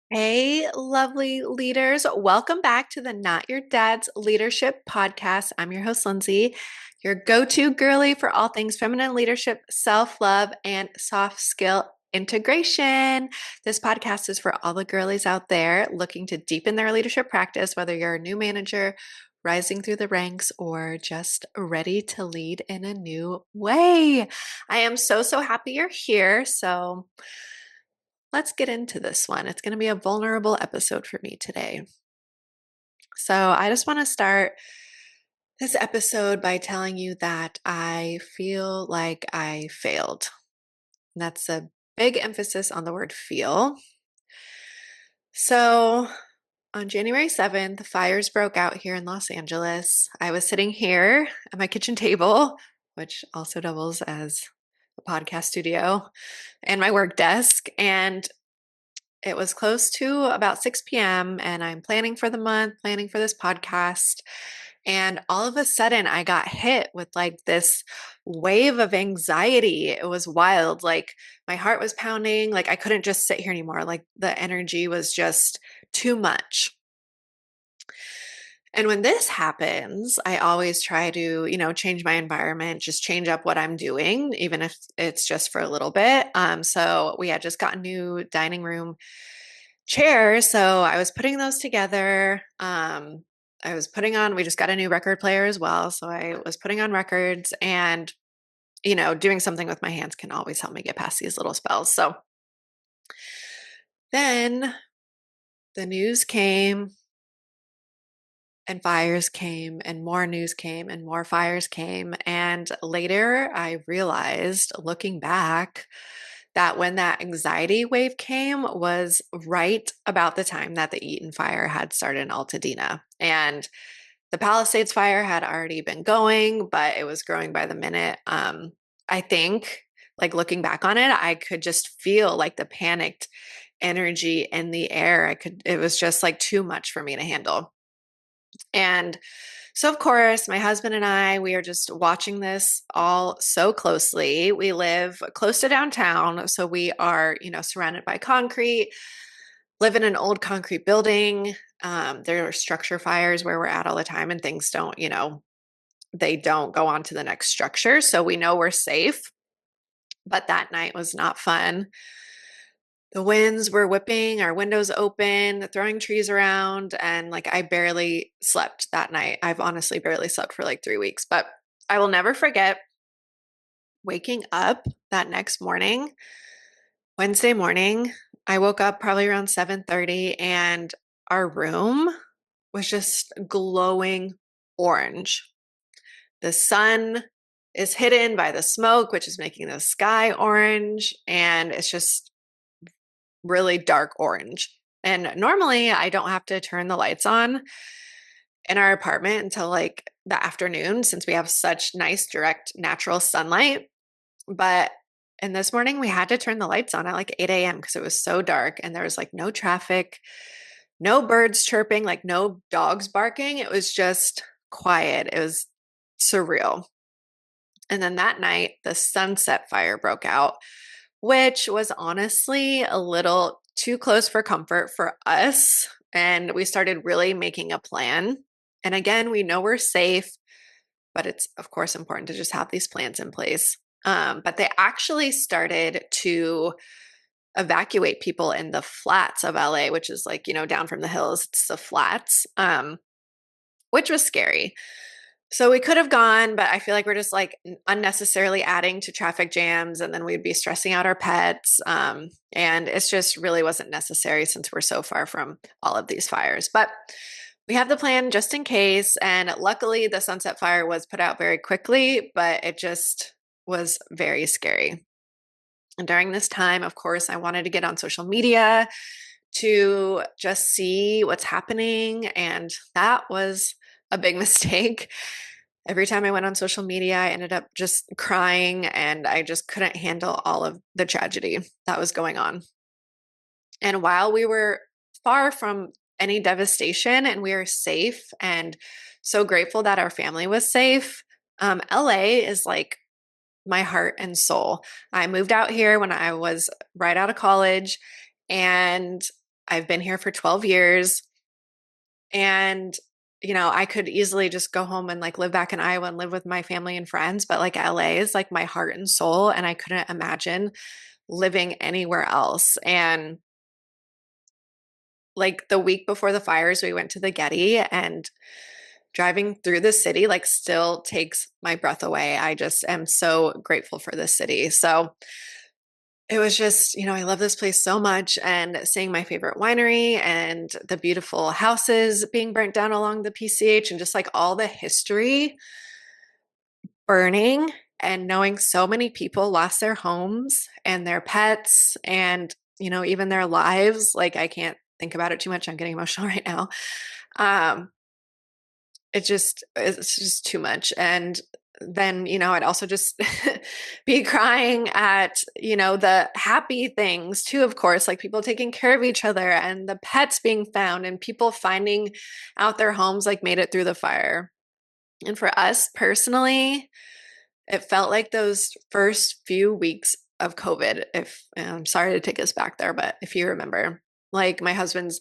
Hey, lovely leaders. Welcome back to the Not Your Dad's Leadership Podcast. I'm your host, Lindsey, your go to girly for all things feminine leadership, self love, and soft skill integration. This podcast is for all the girlies out there looking to deepen their leadership practice, whether you're a new manager, rising through the ranks, or just ready to lead in a new way. I am so happy you're here. So, let's get into this one. It's going to be a vulnerable episode for me today. So, I just want to start this episode by telling you that I feel like I failed. And that's a big emphasis on the word feel. So, on January 7th, fires broke out here in Los Angeles. I was sitting here at my kitchen table, which also doubles as a podcast studio, and my work desk. And it was close to about 6 p.m., and I'm planning for the month, planning for this podcast. And all of a sudden, I got hit with like this wave of anxiety. It was wild. Like my heart was pounding. Like I couldn't just sit here anymore. Like the energy was just too much. And when this happens, I always try to, change my environment, just change up what I'm doing, even if it's just for a little bit. So we had just got a new dining room chairs. So I was putting those together. We just got a new record player as well. So I was putting on records and, doing something with my hands can always help me get past these little spells. So then the news came and fires came and more news came and more fires came. And later I realized looking back that when that anxiety wave came was right about the time that the Eaton fire had started in Altadena. And the Palisades fire had already been going, but it was growing by the minute. I think, like looking back on it, I could just feel like the panicked energy in the air. It was just like too much for me to handle. And so, of course, my husband and we are just watching this all so closely. We live close to downtown. So we are, surrounded by concrete, live in an old concrete building. There are structure fires where we're at all the time, and things don't, they don't go on to the next structure. So we know we're safe. But that night was not fun. The winds were whipping, our windows open, throwing trees around, and like I barely slept that night. I've honestly barely slept for like 3 weeks, but I will never forget waking up that next morning, Wednesday morning. I woke up probably around 7:30 and our room was just glowing orange. The sun is hidden by the smoke, which is making the sky orange, and it's just really dark orange. And normally I don't have to turn the lights on in our apartment until like the afternoon since we have such nice direct natural sunlight. But in this morning, we had to turn the lights on at like 8 a.m. because it was so dark and there was like no traffic, no birds chirping, like no dogs barking. It was just quiet. It was surreal. And then that night, the sunset fire broke out, which was honestly a little too close for comfort for us. And we started really making a plan. And again, we know we're safe, but it's, of course, important to just have these plans in place. But they actually started to evacuate people in the flats of LA, which is like, down from the hills, it's the flats, which was scary. So we could have gone, but I feel like we're just like unnecessarily adding to traffic jams and then we'd be stressing out our pets. And it's just really wasn't necessary since we're so far from all of these fires. But we have the plan just in case. And luckily, the sunset fire was put out very quickly, but it just was very scary. And during this time, of course, I wanted to get on social media to just see what's happening. And that was a big mistake. Every time I went on social media, I ended up just crying and I just couldn't handle all of the tragedy that was going on. And while we were far from any devastation and we were safe and so grateful that our family was safe, LA is like my heart and soul. I moved out here when I was right out of college and I've been here for 12 years and I could easily just go home and like live back in Iowa and live with my family and friends, but like LA is like my heart and soul and I couldn't imagine living anywhere else. And like the week before the fires, we went to the Getty and driving through the city like still takes my breath away. I just am so grateful for this city. So it was just, I love this place so much and seeing my favorite winery and the beautiful houses being burnt down along the PCH and just like all the history burning and knowing so many people lost their homes and their pets and, even their lives. Like I can't think about it too much. I'm getting emotional right now. Um, it's just too much. And then, I'd also just be crying at, the happy things too, of course, like people taking care of each other and the pets being found and people finding out their homes like made it through the fire. And for us personally, it felt like those first few weeks of COVID, if I'm sorry to take us back there, but if you remember, like my husband's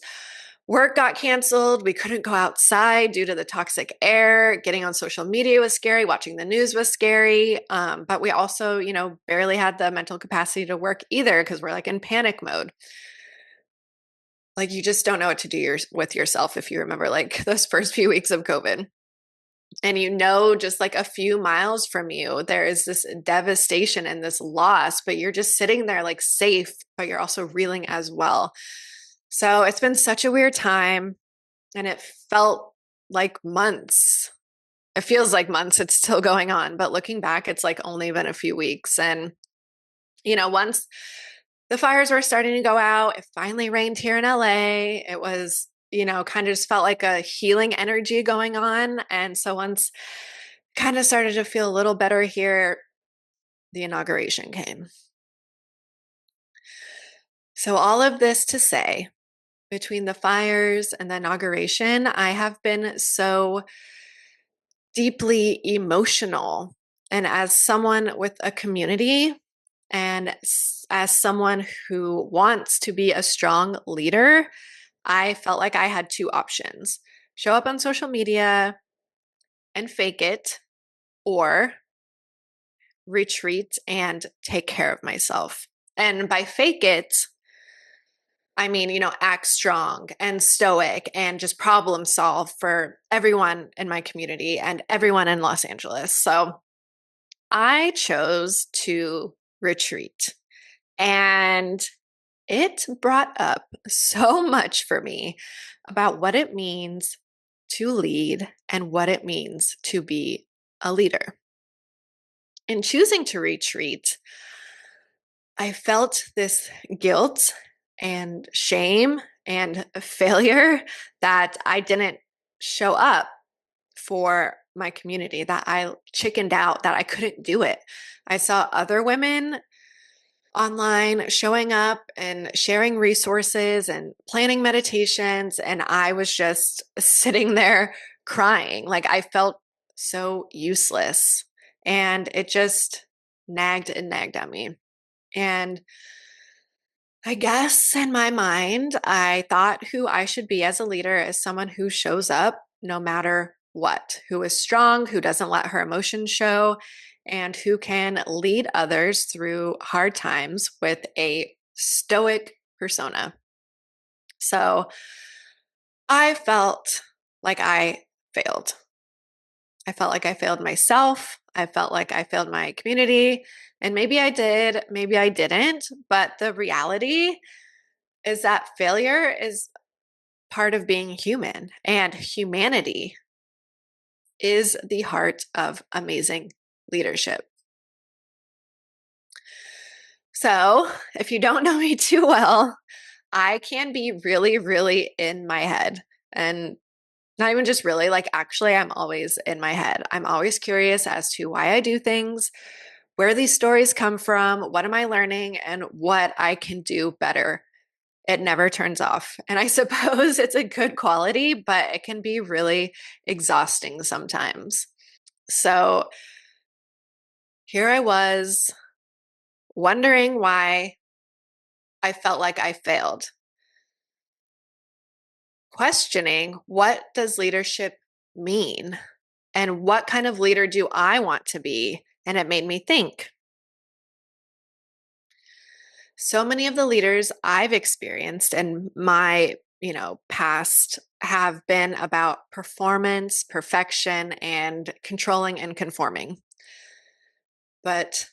work got canceled. We couldn't go outside due to the toxic air. Getting on social media was scary. Watching the news was scary. But we also, barely had the mental capacity to work either because we're like in panic mode. Like you just don't know what to do with yourself if you remember like those first few weeks of COVID. And just like a few miles from you, there is this devastation and this loss, but you're just sitting there like safe, but you're also reeling as well. So it's been such a weird time. And it felt like months. It feels like months. It's still going on. But looking back, it's like only been a few weeks. And, once the fires were starting to go out, it finally rained here in LA. It was, kind of just felt like a healing energy going on. And so once kind of started to feel a little better here, the inauguration came. So, all of this to say, between the fires and the inauguration, I have been so deeply emotional. And as someone with a community and as someone who wants to be a strong leader, I felt like I had two options: show up on social media and fake it, or retreat and take care of myself. And by fake it, I mean, act strong and stoic and just problem solve for everyone in my community and everyone in Los Angeles. So I chose to retreat. And it brought up so much for me about what it means to lead and what it means to be a leader. In choosing to retreat, I felt this guilt and shame and failure that I didn't show up for my community, that I chickened out, that I couldn't do it. I saw other women online showing up and sharing resources and planning meditations, and I was just sitting there crying. Like I felt so useless, and it just nagged and nagged at me. And I guess in my mind, I thought who I should be as a leader is someone who shows up no matter what, who is strong, who doesn't let her emotions show, and who can lead others through hard times with a stoic persona. So I felt like I failed. I felt like I failed myself. I felt like I failed my community. And maybe I did, maybe I didn't. But the reality is that failure is part of being human, and humanity is the heart of amazing leadership. So, if you don't know me too well, I can be really, really in my head. And not even just really, like, actually, I'm always in my head. I'm always curious as to why I do things, where these stories come from, what am I learning, and what I can do better. It never turns off. And I suppose it's a good quality, but it can be really exhausting sometimes. So here I was wondering why I felt like I failed. questioning, what does leadership mean? And what kind of leader do I want to be? And it made me think. So many of the leaders I've experienced in my, past have been about performance, perfection, and controlling and conforming. But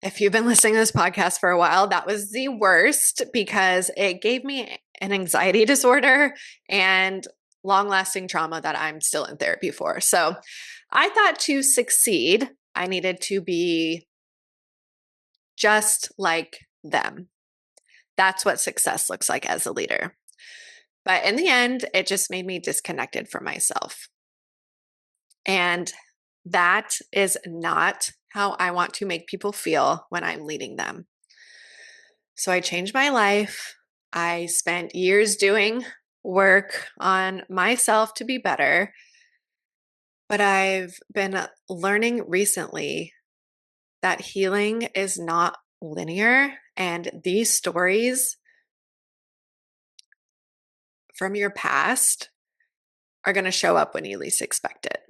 if you've been listening to this podcast for a while, that was the worst because it gave me an anxiety disorder and long lasting trauma that I'm still in therapy for. So I thought to succeed, I needed to be just like them. That's what success looks like as a leader. But in the end, it just made me disconnected from myself. And that is not how I want to make people feel when I'm leading them. So I changed my life. I spent years doing work on myself to be better. But I've been learning recently that healing is not linear, and these stories from your past are going to show up when you least expect it.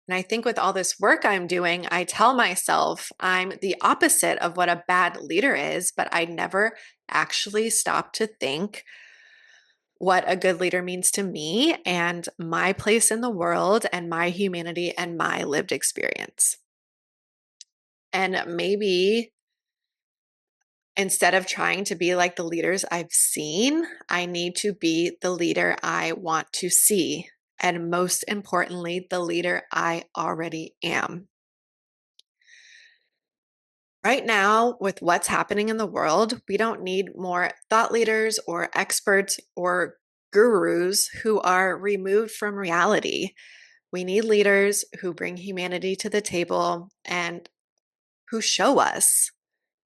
And I think with all this work I'm doing, I tell myself I'm the opposite of what a bad leader is, but I never actually stop to think what a good leader means to me and my place in the world and my humanity and my lived experience. And maybe instead of trying to be like the leaders I've seen, I need to be the leader I want to see. And most importantly, the leader I already am. Right now, with what's happening in the world, we don't need more thought leaders or experts or gurus who are removed from reality. We need leaders who bring humanity to the table and who show us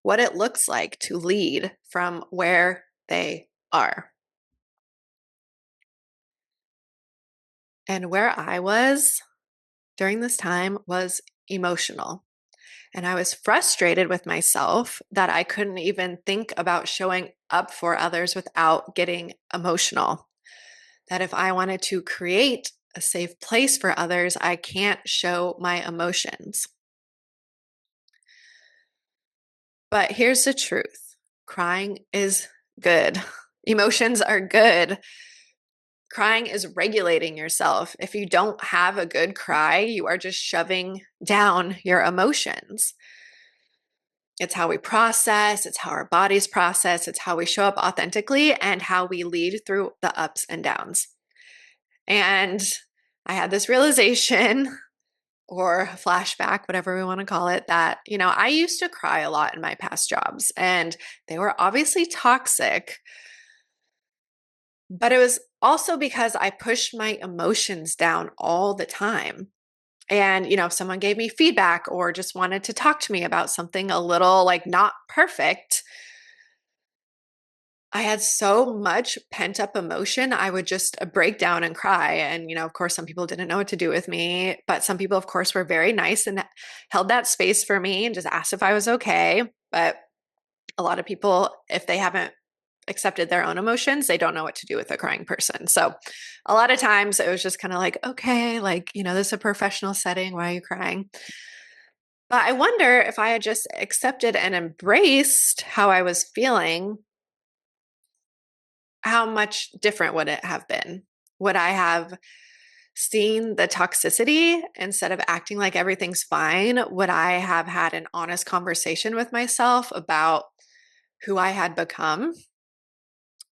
what it looks like to lead from where they are. And where I was during this time was emotional. And I was frustrated with myself that I couldn't even think about showing up for others without getting emotional. That if I wanted to create a safe place for others, I can't show my emotions. But here's the truth: crying is good, emotions are good. Crying is regulating yourself. If you don't have a good cry, you are just shoving down your emotions. It's how we process, it's how our bodies process, it's how we show up authentically, and how we lead through the ups and downs. And I had this realization or flashback, whatever we want to call it, that, I used to cry a lot in my past jobs, and they were obviously toxic. But it was also because I pushed my emotions down all the time. And, if someone gave me feedback or just wanted to talk to me about something a little like not perfect, I had so much pent up emotion. I would just break down and cry. And, of course, some people didn't know what to do with me, but some people, of course, were very nice and held that space for me and just asked if I was okay. But a lot of people, if they haven't accepted their own emotions, they don't know what to do with a crying person. So a lot of times it was just kind of like, okay, like, this is a professional setting. Why are you crying? But I wonder if I had just accepted and embraced how I was feeling, how much different would it have been? Would I have seen the toxicity instead of acting like everything's fine? Would I have had an honest conversation with myself about who I had become?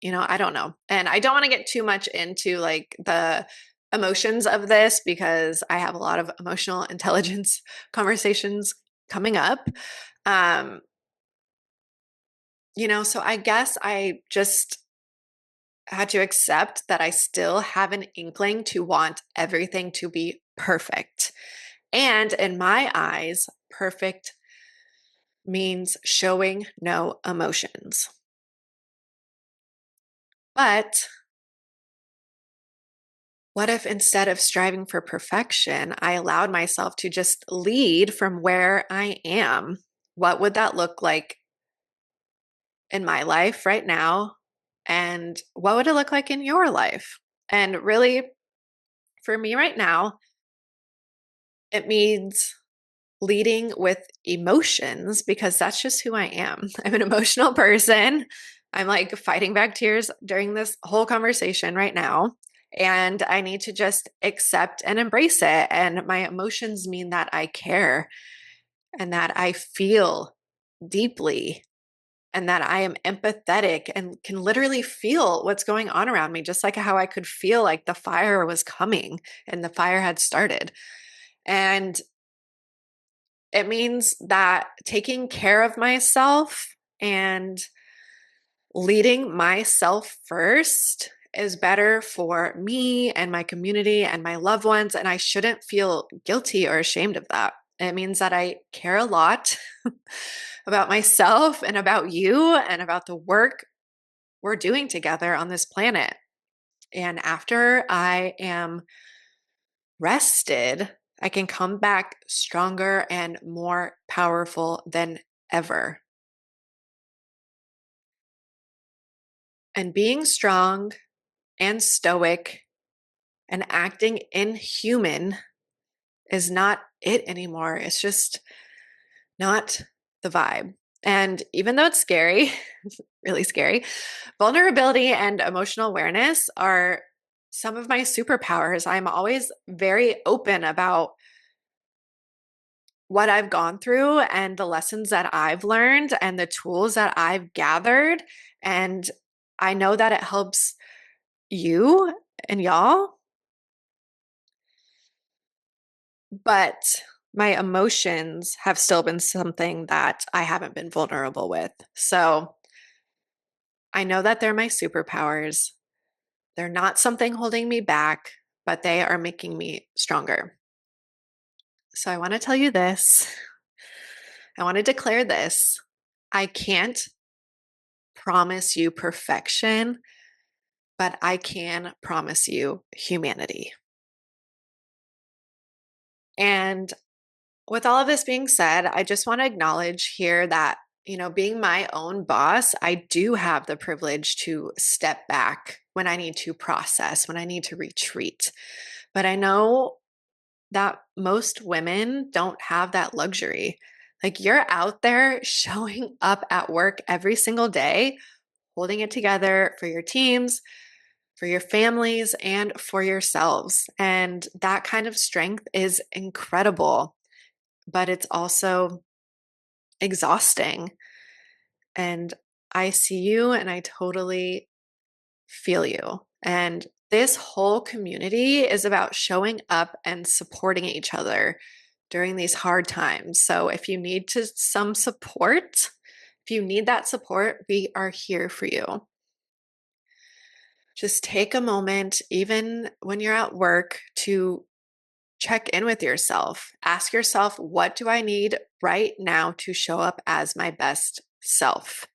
I don't know. And I don't want to get too much into like the emotions of this because I have a lot of emotional intelligence conversations coming up. Um, so I guess I just had to accept that I still have an inkling to want everything to be perfect. And in my eyes, perfect means showing no emotions. But what if instead of striving for perfection, I allowed myself to just lead from where I am? What would that look like in my life right now And what would it look like in your life? And really, for me right now, it means leading with emotions because that's just who I am. I'm an emotional person. I'm like fighting back tears during this whole conversation right now. And I need to just accept and embrace it. And my emotions mean that I care and that I feel deeply and that I am empathetic and can literally feel what's going on around me, just like how I could feel like the fire was coming and the fire had started. And it means that taking care of myself and leading myself first is better for me and my community and my loved ones. And I shouldn't feel guilty or ashamed of that. It means that I care a lot about myself and about you and about the work we're doing together on this planet. And after I am rested, I can come back stronger and more powerful than ever. And being strong and stoic and acting inhuman is not it anymore. It's just not the vibe. And even though it's scary, really scary, vulnerability and emotional awareness are some of my superpowers. I'm always very open about what I've gone through and the lessons that I've learned and the tools that I've gathered. And I know that it helps you and y'all, but my emotions have still been something that I haven't been vulnerable with. So I know that they're my superpowers. They're not something holding me back, but they are making me stronger. So I want to tell you this. I want to declare this. I can't promise you perfection, but I can promise you humanity. And with all of this being said, I just want to acknowledge here that, being my own boss, I do have the privilege to step back when I need to process, when I need to retreat. But I know that most women don't have that luxury. Like you're out there showing up at work every single day, holding it together for your teams, for your families, and for yourselves. And that kind of strength is incredible, but it's also exhausting. And I see you and I totally feel you. And this whole community is about showing up and supporting each other during these hard times. So if you need some support, if you need that support, we are here for you. Just take a moment, even when you're at work, to check in with yourself. Ask yourself, what do I need right now to show up as my best self?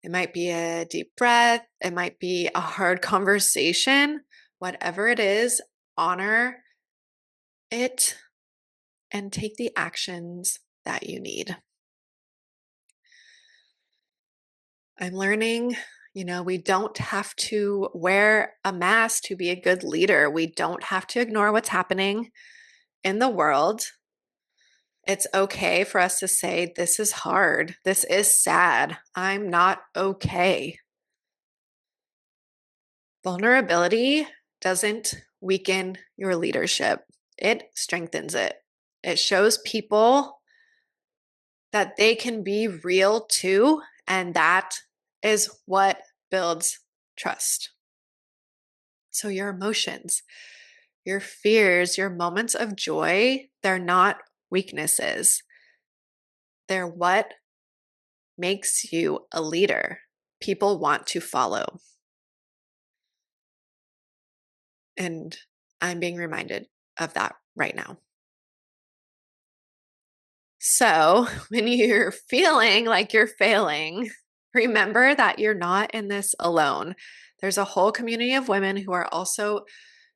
It might be a deep breath, it might be a hard conversation. Whatever it is, honor it and take the actions that you need. I'm learning, we don't have to wear a mask to be a good leader. We don't have to ignore what's happening in the world. It's okay for us to say, this is hard. This is sad. I'm not okay. Vulnerability doesn't weaken your leadership, it strengthens it. It shows people that they can be real too. And that is what builds trust. So, your emotions, your fears, your moments of joy, they're not weaknesses. They're what makes you a leader people want to follow. And I'm being reminded of that right now. So, when you're feeling like you're failing, remember that you're not in this alone. There's a whole community of women who are also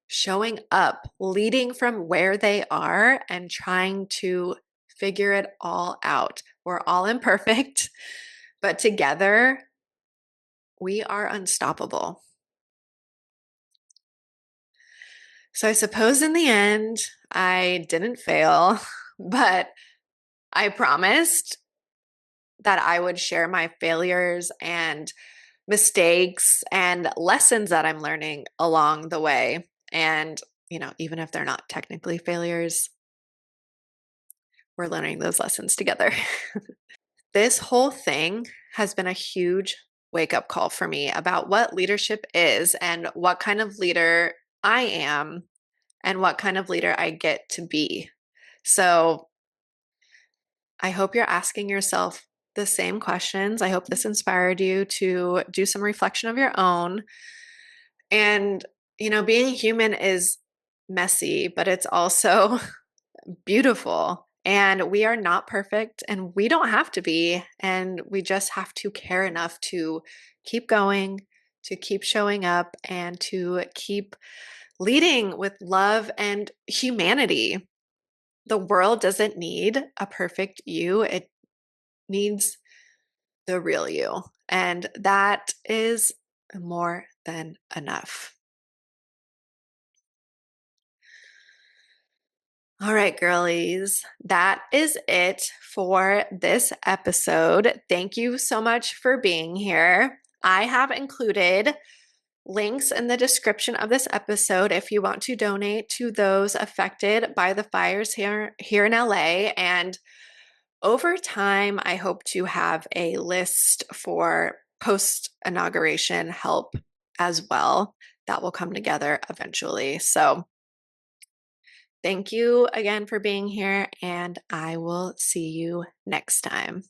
showing up, leading from where they are and trying to figure it all out. We're all imperfect, but together we are unstoppable. So I suppose in the end, I didn't fail, but I promised that I would share my failures and mistakes and lessons that I'm learning along the way. And, even if they're not technically failures, we're learning those lessons together. This whole thing has been a huge wake up call for me about what leadership is and what kind of leader I am and what kind of leader I get to be. So I hope you're asking yourself the same questions. I hope this inspired you to do some reflection of your own. And, being human is messy, but it's also beautiful. And we are not perfect and we don't have to be. And we just have to care enough to keep going, to keep showing up, and to keep leading with love and humanity. The world doesn't need a perfect you, it needs the real you. And that is more than enough. All right, girlies, that is it for this episode. Thank you so much for being here. I have included links in the description of this episode if you want to donate to those affected by the fires here in LA. And over time, I hope to have a list for post inauguration help as well that will come together eventually. So, thank you again for being here, and I will see you next time.